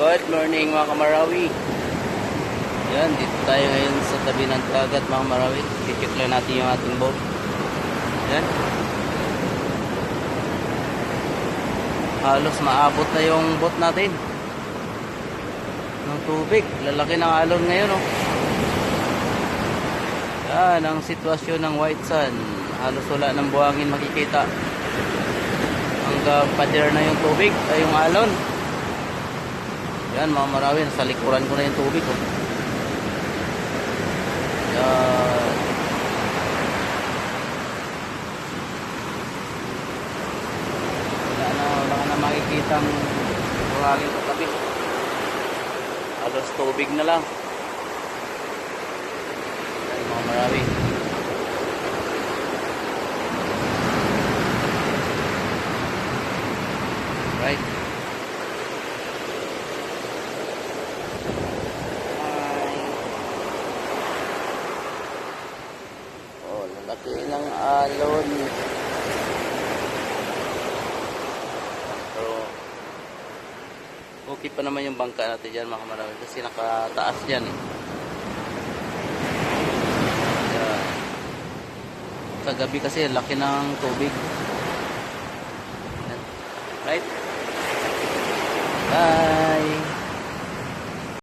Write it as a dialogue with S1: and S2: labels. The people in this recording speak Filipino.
S1: Good morning mga kamarawi. Yan, dito tayo ngayon sa tabi ng dagat mga kamarawi. I-check lang natin yung ating boat. Yan. Halos maabot na yung boat natin ng tubig. Lalaki ng alon ngayon, oh. Yan ang sitwasyon ng White Sand. Halos wala ng buhangin makikita. Hanggang pader na yung tubig ay yung alon. Yan mga marawi, nasa likuran ko na yung tubig, oh. Yan. Wala ka na makikita ang buhangin sa tabi. Halos tubig na lang. Yan mga marawi. Right. Oh, lalaki ng alon. Pero okay pa naman yung bangka natin dyan mga kamarawi kasi nakataas dyan eh. Yan. Sa gabi kasi laki ng tubig. Yan. Right. Bye.